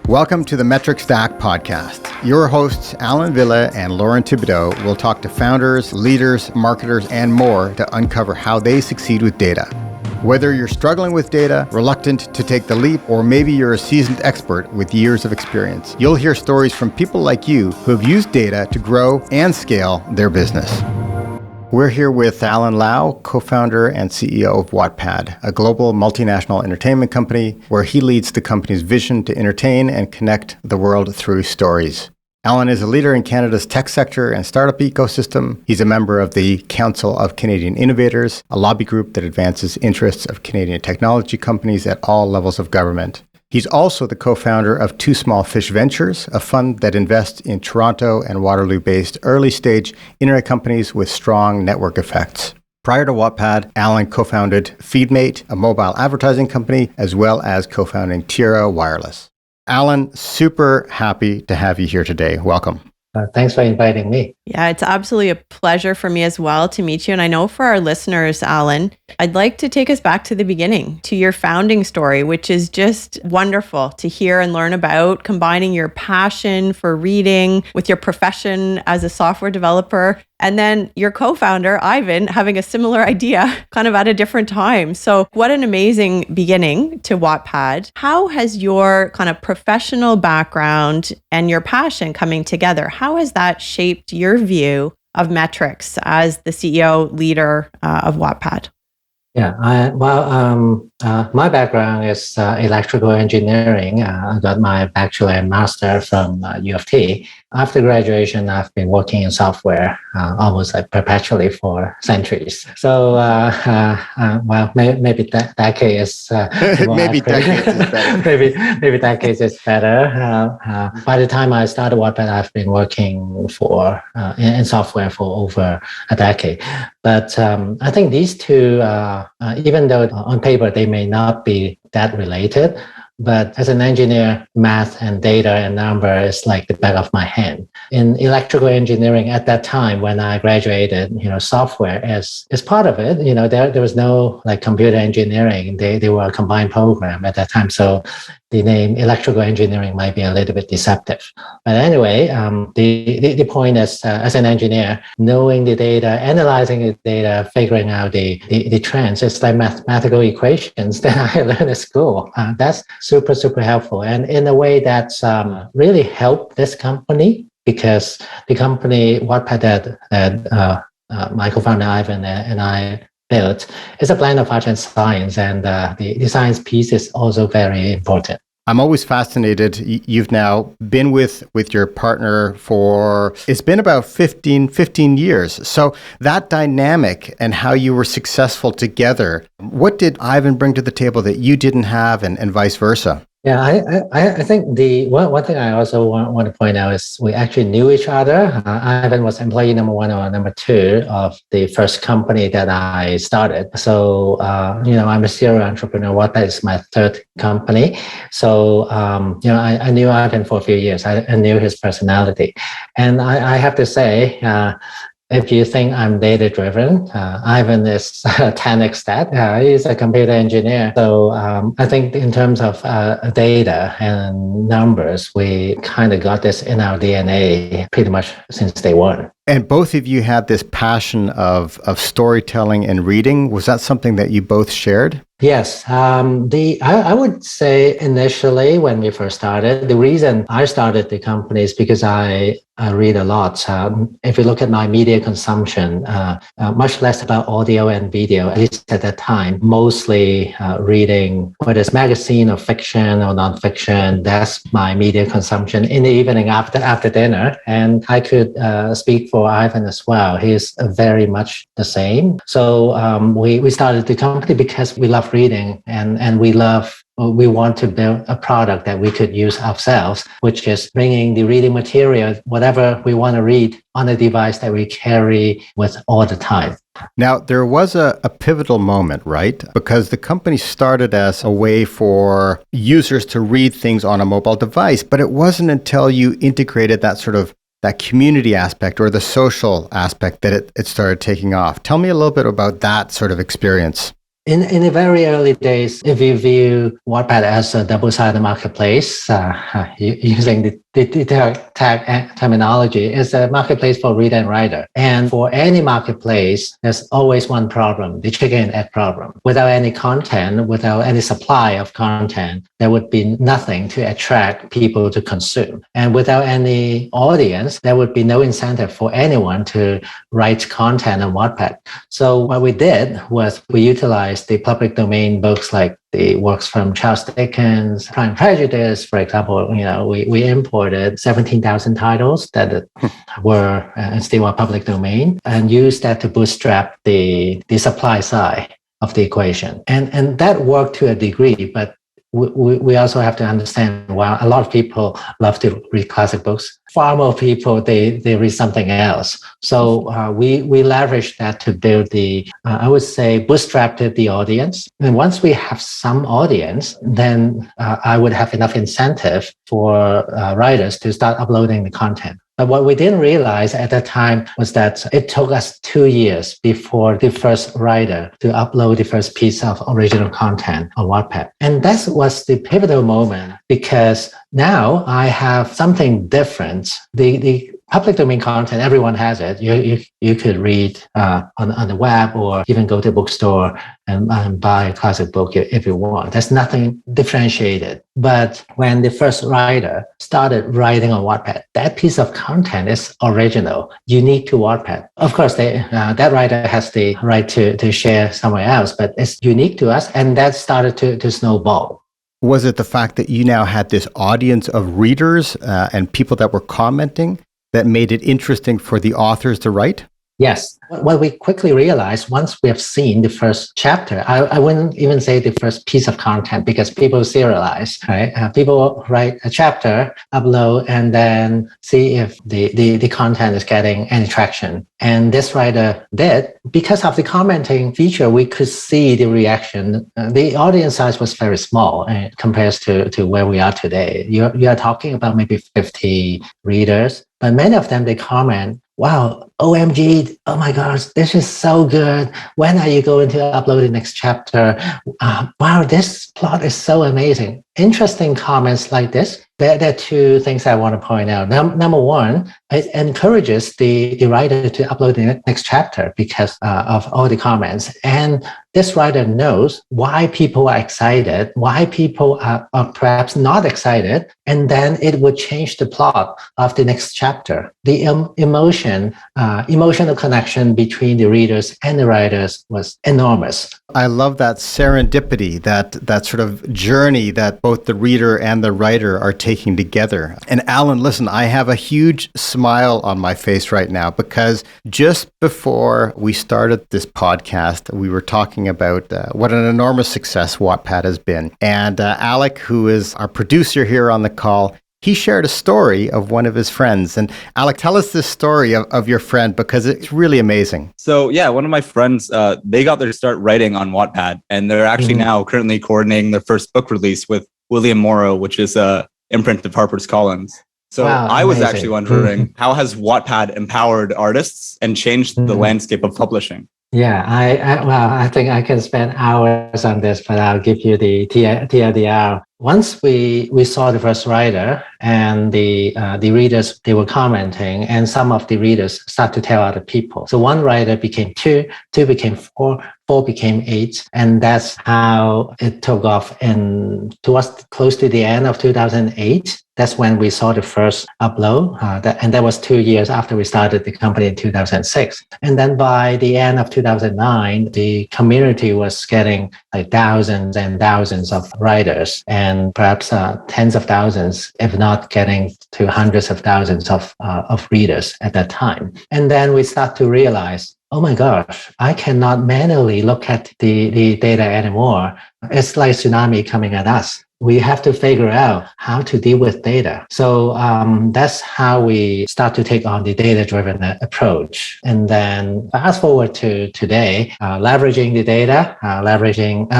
Welcome to the Metric Stack podcast. Your hosts, Allen Villa and Lauren Thibodeau, will talk to founders, leaders, marketers, and more to uncover how they succeed with data. Whether you're struggling with data, reluctant to take the leap, or maybe you're a seasoned expert with years of experience, you'll hear stories from people like you who have used data to grow and scale their business. We're here with Allen Lau, co-founder and CEO of Wattpad, a global multinational entertainment company where he leads the company's vision to entertain and connect the world through stories. Allen is a leader in Canada's tech sector and startup ecosystem. He's a member of the Council of Canadian Innovators, a lobby group that advances interests of Canadian technology companies at all levels of government. He's also the co-founder of Two Small Fish Ventures, a fund that invests in Toronto and Waterloo-based early-stage internet companies with strong network effects. Prior to Wattpad, Allen co-founded FeedMate, a mobile advertising company, as well as co-founding Tira Wireless. Allen, super happy to have you here today. Welcome. Thanks for inviting me. Yeah, it's absolutely a pleasure for me as well to meet you. And I know for our listeners, Allen, I'd like to take us back to the beginning, to your founding story, which is just wonderful to hear and learn about, combining your passion for reading with your profession as a software developer. And then your co-founder, Ivan, having a similar idea kind of at a different time. So what an amazing beginning to Wattpad. How has your kind of professional background and your passion coming together, how has that shaped your view of metrics as the CEO leader of Wattpad? Yeah, my background is electrical engineering. I got my bachelor and master from U of T. After graduation, I've been working in software almost like perpetually for centuries. So, maybe decade is maybe decades is better. maybe decades is better. By the time I started Wattpad, I've been working for in software for over a decade. But I think these two, even though on paper they may not be that related, but as an engineer, math and data and number is like the back of my hand. In electrical engineering at that time, when I graduated, software is part of it. There was no like computer engineering. They were a combined program at that time. So the name electrical engineering might be a little bit deceptive. But anyway, the point is, as an engineer, knowing the data, analyzing the data, figuring out the trends, it's like mathematical equations that I learned at school. That's super, super helpful. And in a way that's really helped this company, because the company Wattpad that my co-founder Ivan and I built is a blend of art and science, and the science piece is also very important. I'm always fascinated. You've now been with your partner for, it's been about 15 years. So that dynamic and how you were successful together, what did Ivan bring to the table that you didn't have and vice versa? Yeah, I think the one thing I also want to point out is we actually knew each other. Ivan was employee number 1 or number 2 of the first company that I started. So, I'm a serial entrepreneur. Wattpad is my 3rd company. So, I knew Ivan for a few years. I knew his personality. And I have to say, if you think I'm data-driven, Ivan is 10x that. He's a computer engineer. So I think in terms of data and numbers, we kind of got this in our DNA pretty much since day one. And both of you had this passion of storytelling and reading. Was that something that you both shared? Yes. I would say initially when we first started, the reason I started the company is because I read a lot. If you look at my media consumption, much less about audio and video, at least at that time, mostly reading, whether it's magazine or fiction or nonfiction. That's my media consumption in the evening after dinner. And I could speak for Ivan as well. He's very much the same. So we started the company because we love reading and we want to build a product that we could use ourselves, which is bringing the reading material, whatever we want to read, on a device that we carry with all the time. Now, there was a pivotal moment, right? Because the company started as a way for users to read things on a mobile device, but it wasn't until you integrated that community aspect or the social aspect that it started taking off. Tell me a little bit about that sort of experience. In the very early days, if you view Wattpad as a double-sided marketplace, using the tag terminology, it's a marketplace for reader and writer. And for any marketplace, there's always one problem, the chicken and egg problem. Without any content, without any supply of content, there would be nothing to attract people to consume. And without any audience, there would be no incentive for anyone to write content on Wattpad. So what we did was we utilized the public domain books like the works from Charles Dickens, Pride and Prejudice, for example. We imported 17,000 titles that were and still are public domain, and used that to bootstrap the supply side of the equation. And that worked to a degree, but we also have to understand, while a lot of people love to read classic books, far more people, they read something else. So we leveraged that to build I would say, bootstrapped the audience. And once we have some audience, then I would have enough incentive for writers to start uploading the content. But what we didn't realize at that time was that it took us 2 years before the first writer to upload the first piece of original content on Wattpad. And that was the pivotal moment, because now I have something different. The public domain content, everyone has it. You could read on the web, or even go to a bookstore and buy a classic book if you want. There's nothing differentiated. But when the first writer started writing on Wattpad, that piece of content is original, unique to Wattpad. Of course, that writer has the right to share somewhere else, but it's unique to us, and that started to snowball. Was it the fact that you now had this audience of readers and people that were commenting that made it interesting for the authors to write? Yes. What we quickly realized, once we have seen the first chapter, I wouldn't even say the first piece of content, because people serialize, right? People write a chapter, upload, and then see if the content is getting any traction. And this writer did. Because of the commenting feature, we could see the reaction. The audience size was very small compared to where we are today. You are talking about maybe 50 readers, but many of them, they comment, "Wow, OMG, oh my gosh, this is so good. When are you going to upload the next chapter? Wow, this plot is so amazing." Interesting comments like this. There are two things I want to point out. Number one, it encourages the writer to upload the next chapter because of all the comments. And this writer knows why people are excited, why people are perhaps not excited, and then it would change the plot of the next chapter. The emotional connection between the readers and the writers was enormous. I love that serendipity, that sort of journey that both the reader and the writer are taking together. And Allan, listen, I have a huge smile on my face right now, because just before we started this podcast, we were talking about what an enormous success Wattpad has been. And Alec, who is our producer here on the call, he shared a story of one of his friends. And Alec, tell us this story of your friend, because it's really amazing. So yeah, one of my friends, they got their start writing on Wattpad, and they're actually now currently coordinating their first book release with William Morrow, which is a imprint of HarperCollins. So wow, I was actually wondering, how has Wattpad empowered artists and changed the landscape of publishing? Yeah, I think I can spend hours on this, but I'll give you the TLDR. Once we saw the first writer, and the readers, they were commenting, and some of the readers start to tell other people. So one writer became two became four became 8, and that's how it took off. And towards close to the end of 2008, that's when we saw the first upload, and that was 2 years after we started the company in 2006. And then by the end of 2009, the community was getting like thousands and thousands of writers, and perhaps tens of thousands, if not getting to hundreds of thousands of readers at that time. And then we start to realize, oh my gosh, I cannot manually look at the data anymore. It's like tsunami coming at us. We have to figure out how to deal with data. So that's how we start to take on the data-driven approach. And then fast forward to today, leveraging the data,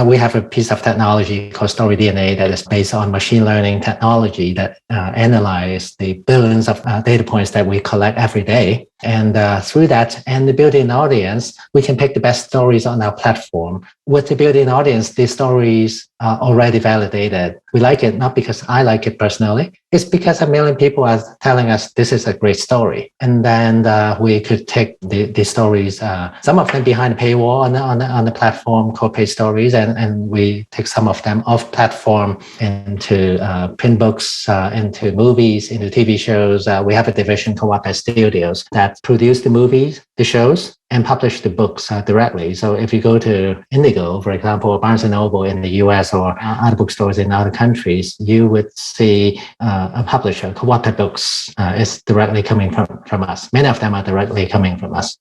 we have a piece of technology called StoryDNA that is based on machine learning technology that analyze the billions of data points that we collect every day. And through that and the built-in audience, we can pick the best stories on our platform. With the built-in audience, the stories are already validated. We like it, not because I like it personally. It's because a million people are telling us this is a great story. And then we could take the stories, some of them behind the paywall on the platform called Paid Stories, and we take some of them off platform into print books, into movies, into TV shows. We have a division called Wattpad Studios that produce the movies, the shows, and publish the books directly. So if you go to Indigo, for example, or Barnes & Noble in the US or other bookstores in other countries, you would see a publisher called Wattpad Books is directly coming from us. Many of them are directly coming from us.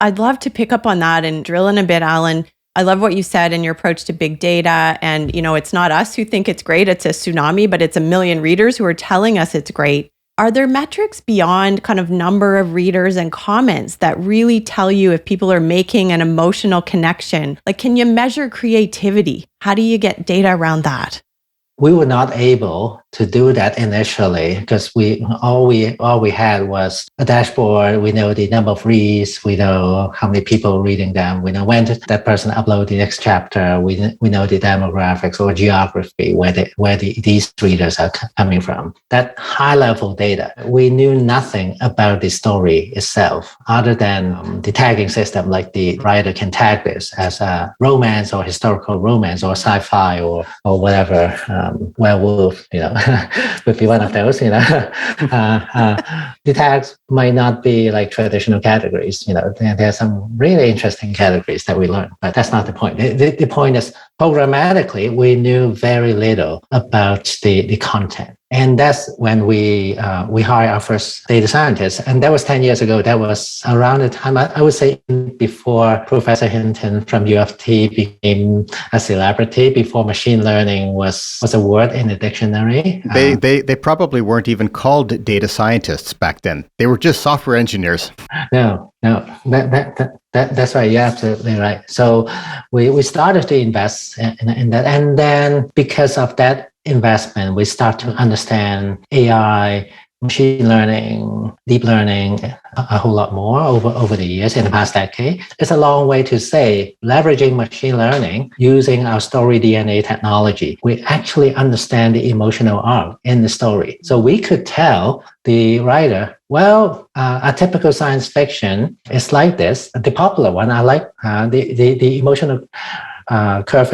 I'd love to pick up on that and drill in a bit, Allan. I love what you said in your approach to big data. And, it's not us who think it's great. It's a tsunami, but it's a million readers who are telling us it's great. Are there metrics beyond kind of number of readers and comments that really tell you if people are making an emotional connection? Like, can you measure creativity? How do you get data around that? We were not able to do that initially because all we had was a dashboard. We know the number of reads. We know how many people reading them. We know when that person upload the next chapter. We know the demographics or geography where these readers are coming from. That high level data, we knew nothing about the story itself other than the tagging system. Like the writer can tag this as a romance or historical romance or sci-fi or whatever. Werewolf, would be one of those, The tags might not be like traditional categories, there are some really interesting categories that we learned, but that's not the point. The point is programmatically, we knew very little about the content. And that's when we hired our first data scientist. And that was 10 years ago. That was around the time, I would say, before Professor Hinton from U of T became a celebrity, before machine learning was a word in the dictionary. They probably weren't even called data scientists back then. They were just software engineers. No. That's right. You're absolutely right. So we started to invest in that. And then because of that investment, we start to understand AI, machine learning, deep learning a whole lot more over the years in the past decade. It's a long way to say leveraging machine learning using our StoryDNA technology. We actually understand the emotional arc in the story. So we could tell the writer, a typical science fiction is like this. The popular one, I like the emotional curve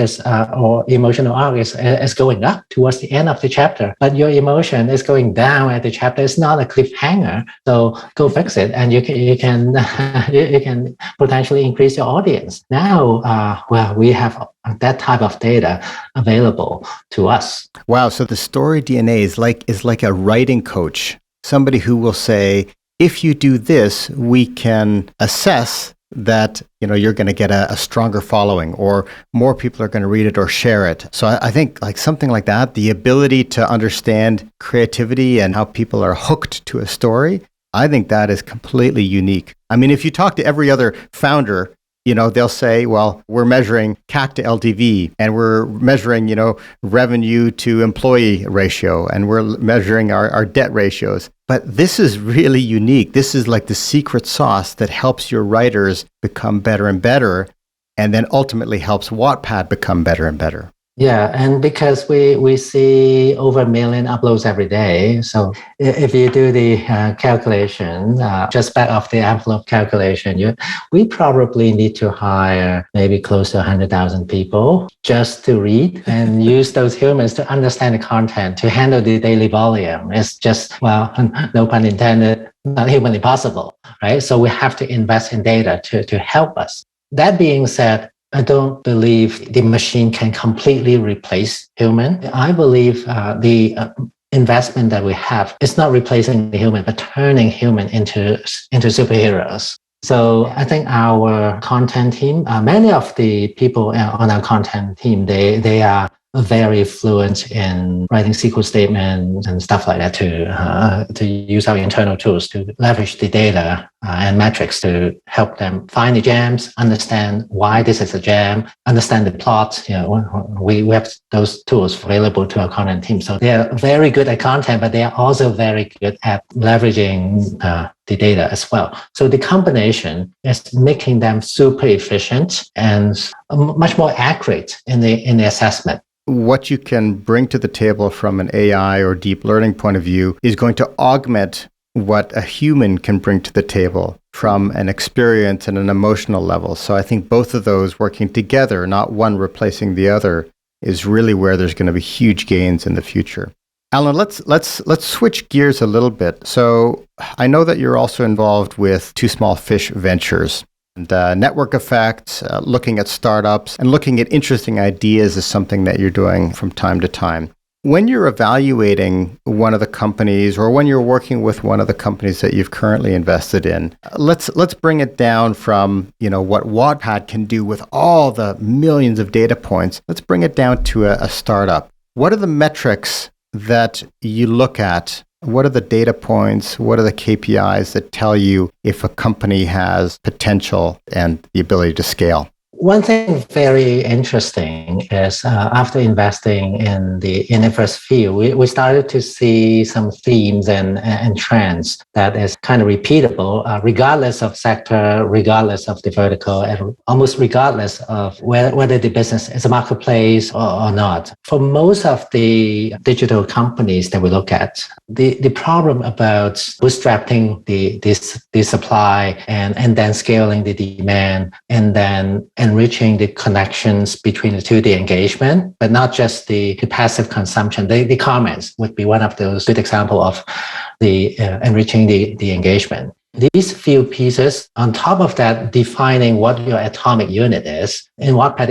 or emotional arc is going up towards the end of the chapter, but your emotion is going down at the chapter. It's not a cliffhanger, so go fix it, and you can potentially increase your audience. Now, we have that type of data available to us. Wow! So the StoryDNA is like a writing coach, somebody who will say, if you do this, we can assess that you're going to get a stronger following, or more people are going to read it or share it. So I think like something like that, the ability to understand creativity and how people are hooked to a story, I think that is completely unique. I mean, if you talk to every other founder, they'll say, well, we're measuring CAC to LTV, and we're measuring, revenue to employee ratio, and we're measuring our debt ratios. But this is really unique. This is like the secret sauce that helps your writers become better and better, and then ultimately helps Wattpad become better and better. Yeah, and because we see over 1 million uploads every day, so if you do the calculation, just back of the envelope calculation, we probably need to hire maybe close to 100,000 people just to read and use those humans to understand the content, to handle the daily volume. It's just, no pun intended, not humanly possible, right? So we have to invest in data to help us. That being said, I don't believe the machine can completely replace human. I believe the investment that we have is not replacing the human, but turning human into superheroes. So I think our content team, many of the people on our content team, they are very fluent in writing SQL statements and stuff like that to use our internal tools to leverage the data and metrics to help them find the jams, understand why this is a jam, understand the plot. We have those tools available to our content team. So they are very good at content, but they are also very good at leveraging the data as well. So the combination is making them super efficient and much more accurate in the assessment. What you can bring to the table from an AI or deep learning point of view is going to augment what a human can bring to the table from an experience and an emotional level. So I think both of those working together, not one replacing the other, is really where there's going to be huge gains in the future. Allan, let's switch gears a little bit. So I know that you're also involved with Two Small Fish Ventures. And network effects, looking at startups, and looking at interesting ideas is something that you're doing from time to time. When you're evaluating one of the companies, or when you're working with one of the companies that you've currently invested in, let's bring it down from what Wattpad can do with all the millions of data points. Let's bring it down to a startup. What are the metrics that you look at? What are the data points? What are the KPIs that tell you if a company has potential and the ability to scale? One thing very interesting is after investing in the first few, we started to see some themes and trends that is kind of repeatable, regardless of sector, regardless of the vertical, and almost regardless of whether the business is a marketplace or not. For most of the digital companies that we look at, the problem about bootstrapping the supply and then scaling the demand and then enriching the connections between the two, the engagement, but not just the passive consumption. The comments would be one of those good examples of the enriching the engagement. These few pieces, on top of that, defining what your atomic unit is. In Wattpad,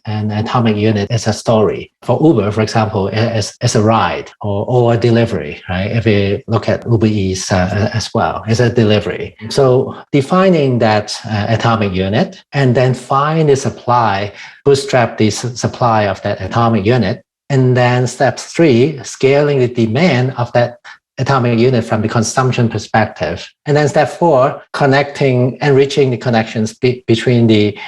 an atomic unit is a story. For Uber, for example, it's a ride or a delivery, right? If you look at Uber Eats as well, it's a delivery. So defining that atomic unit and then find the supply, bootstrap the supply of that atomic unit. And then step 3, scaling the demand of that atomic unit from the consumption perspective. And then step 4, enriching the connections between the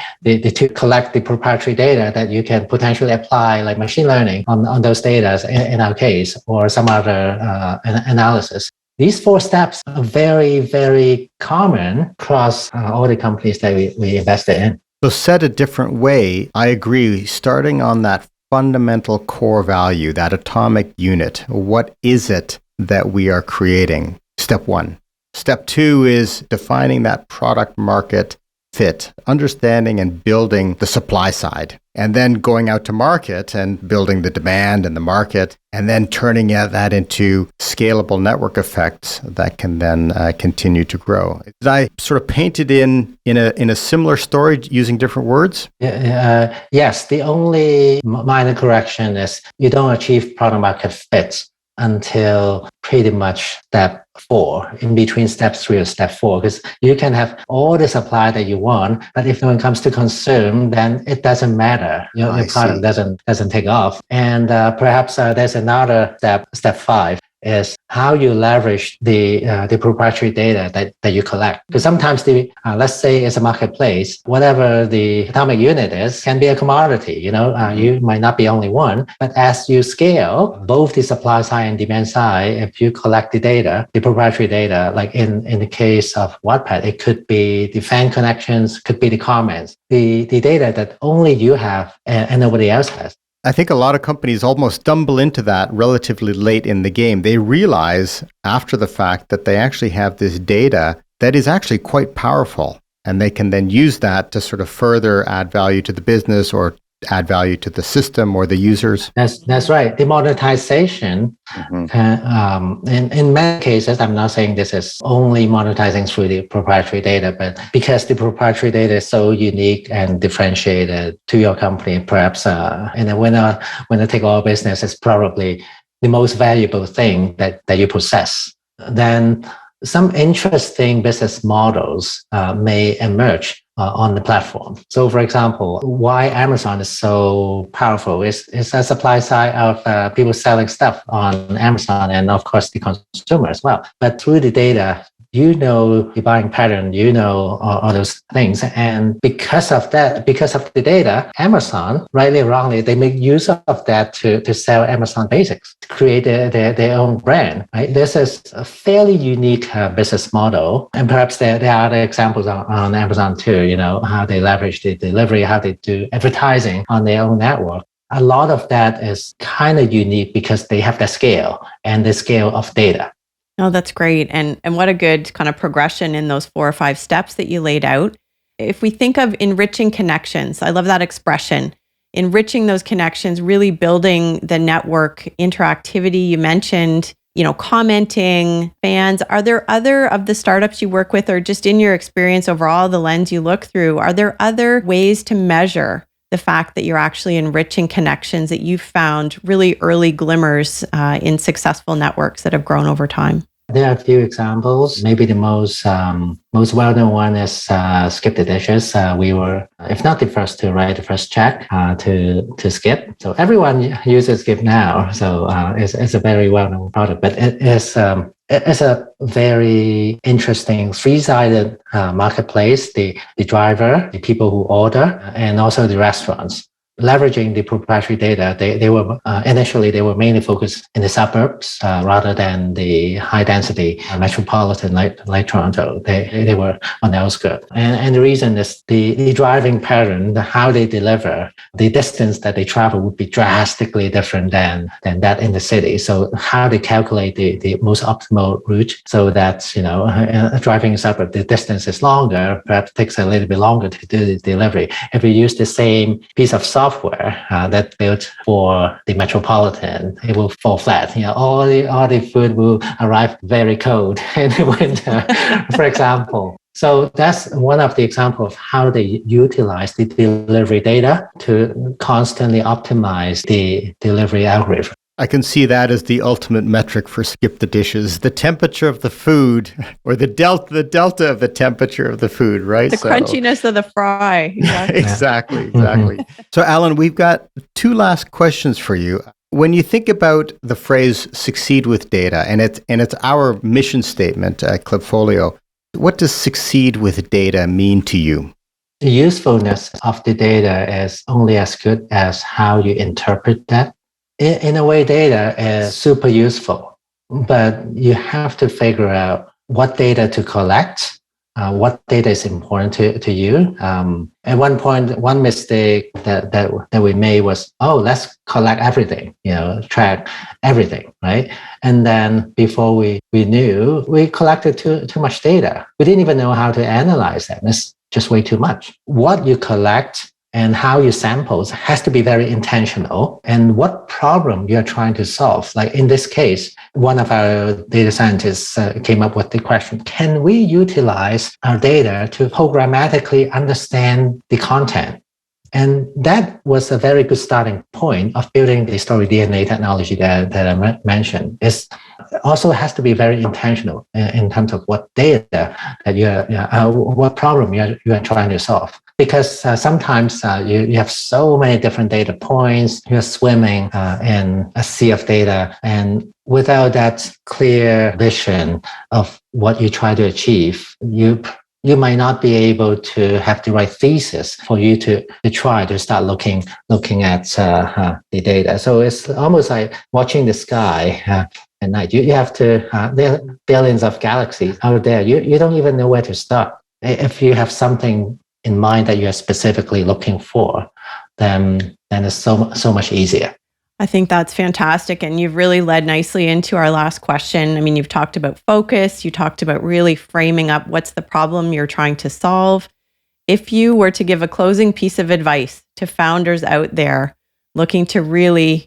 two, collect the proprietary data that you can potentially apply, like machine learning on those data in our case, or some other analysis. These 4 steps are very, very common across all the companies that we invested in. So said a different way, I agree, starting on that fundamental core value, that atomic unit. What is it that we are creating? Step 1. Step 2 is defining that product market fit, understanding and building the supply side, and then going out to market and building the demand and the market, and then turning that into scalable network effects that can then continue to grow. Did I sort of paint it in a similar story using different words? Yes. The only minor correction is you don't achieve product market fit until pretty much step 4, in between step 3 or step 4, because you can have all the supply that you want, but if when it comes to consume, then it doesn't matter. Your product doesn't take off. And perhaps there's another step 5, is how you leverage the proprietary data that you collect. Because sometimes let's say it's a marketplace, whatever the atomic unit is can be a commodity. You might not be only one, but as you scale both the supply side and demand side, if you collect the data, the proprietary data, like in the case of Wattpad, it could be the fan connections, could be the comments, the data that only you have and nobody else has. I think a lot of companies almost stumble into that relatively late in the game. They realize after the fact that they actually have this data that is actually quite powerful, and they can then use that to sort of further add value to the business or add value to the system or the users. That's right. The monetization, in many cases, I'm not saying this is only monetizing through the proprietary data, but because the proprietary data is so unique and differentiated to your company, perhaps in a winner take all business is probably the most valuable thing that you possess. Then some interesting business models may emerge on the platform. So, for example, why Amazon is so powerful is a supply side of people selling stuff on Amazon, and of course the consumer as well. But through the data, you know the buying pattern, you know all those things. And because of that, because of the data, Amazon, rightly or wrongly, they make use of that to sell Amazon Basics, to create their own brand, right? This is a fairly unique business model. And perhaps there are other examples on Amazon too, you know, how they leverage the delivery, how they do advertising on their own network. A lot of that is kind of unique because they have the scale and the scale of data. Oh, that's great. And what a good kind of progression in those 4 or 5 steps that you laid out. If we think of enriching connections, I love that expression. Enriching those connections, really building the network interactivity. You mentioned, you know, commenting, fans. Are there other of the startups you work with, or just in your experience overall, the lens you look through, are there other ways to measure the fact that you're actually enriching connections that you've found really early glimmers in successful networks that have grown over time? There are a few examples. Maybe the most well-known one is Skip the Dishes. We were, if not the first to write the first check to Skip. So everyone uses Skip now. So it's a very well-known product, but it's a very interesting three-sided marketplace. The driver, the people who order, and also the restaurants. Leveraging the proprietary data, they were initially they were mainly focused in the suburbs rather than the high density metropolitan like Toronto. They were on the outskirts, and the reason is the driving pattern, how they deliver, the distance that they travel would be drastically different than that in the city. So how they calculate the most optimal route so that, you know, driving a suburb, the distance is longer, perhaps takes a little bit longer to do the delivery. If we use the same piece of software that's built for the metropolitan, it will fall flat. You know, all the food will arrive very cold in the winter, for example. So that's one of the examples of how they utilize the delivery data to constantly optimize the delivery algorithm. I can see that as the ultimate metric for Skip the Dishes, the temperature of the food, or the delta of the temperature of the food, right? The crunchiness of the fry. Exactly. Exactly. So Allan, we've got 2 last questions for you. When you think about the phrase succeed with data, and it's our mission statement at Klipfolio, what does succeed with data mean to you? The usefulness of the data is only as good as how you interpret that. In a way, data is super useful, but you have to figure out what data to collect, what data is important to you. At one point, one mistake that we made was, let's collect everything, you know, track everything, right? And then before we knew, we collected too much data. We didn't even know how to analyze that. It's just way too much. What you collect and how you sample has to be very intentional, and what problem you're trying to solve. Like in this case, one of our data scientists came up with the question, can we utilize our data to programmatically understand the content? And that was a very good starting point of building the StoryDNA technology that I mentioned. It also has to be very intentional in terms of what data that what problem you are trying to solve. Because sometimes you have so many different data points, you're swimming in a sea of data, and without that clear vision of what you try to achieve, you might not be able to have the right thesis for you to try to start looking at the data. So it's almost like watching the sky at night. You have to, there are billions of galaxies out there. You don't even know where to start. If you have something in mind that you're specifically looking for, then it's so much easier. I think that's fantastic. And you've really led nicely into our last question. I mean, you've talked about focus. You talked about really framing up what's the problem you're trying to solve. If you were to give a closing piece of advice to founders out there looking to really,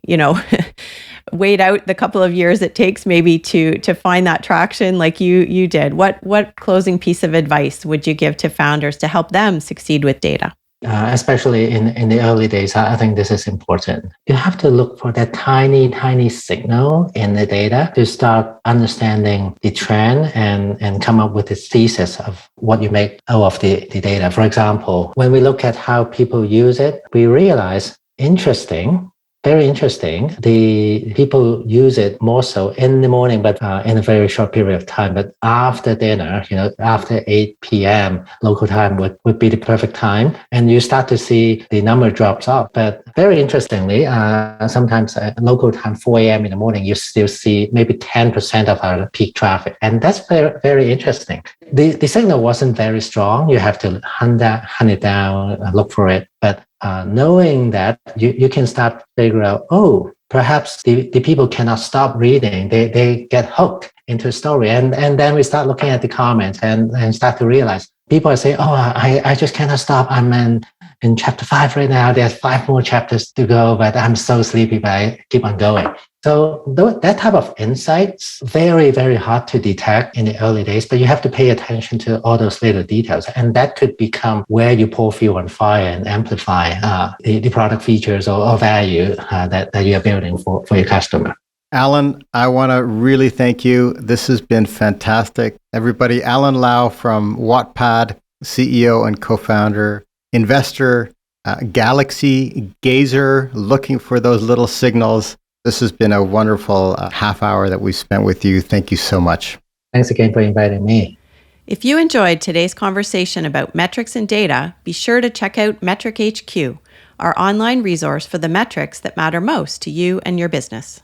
wait out the couple of years it takes maybe to find that traction like you did, what closing piece of advice would you give to founders to help them succeed with data? especially in the early days, I think this is important. You have to look for that tiny signal in the data to start understanding the trend and come up with a thesis of what you make out of the data. For example, when we look at how people use it, we realize very interesting. The people use it more so in the morning, but in a very short period of time. But after dinner, after 8 p.m. local time would be the perfect time. And you start to see the number drops off. But very interestingly, sometimes local time, 4 a.m. in the morning, you still see maybe 10% of our peak traffic. And that's very, very interesting. The signal wasn't very strong. You have to hunt it down, look for it. But knowing that, you can start to figure out, perhaps the people cannot stop reading. They get hooked into a story. And then we start looking at the comments and start to realize people are saying, I just cannot stop. I'm in chapter 5 right now. There's 5 more chapters to go, but I'm so sleepy, but I keep on going. So that type of insights, very, very hard to detect in the early days, but you have to pay attention to all those little details. And that could become where you pour fuel on fire and amplify the product features or value that you are building for your customer. Allan, I want to really thank you. This has been fantastic. Everybody, Allen Lau from Wattpad, CEO and co-founder, investor, galaxy gazer, looking for those little signals. This has been a wonderful half hour that we spent with you. Thank you so much. Thanks again for inviting me. If you enjoyed today's conversation about metrics and data, be sure to check out Metric HQ, our online resource for the metrics that matter most to you and your business.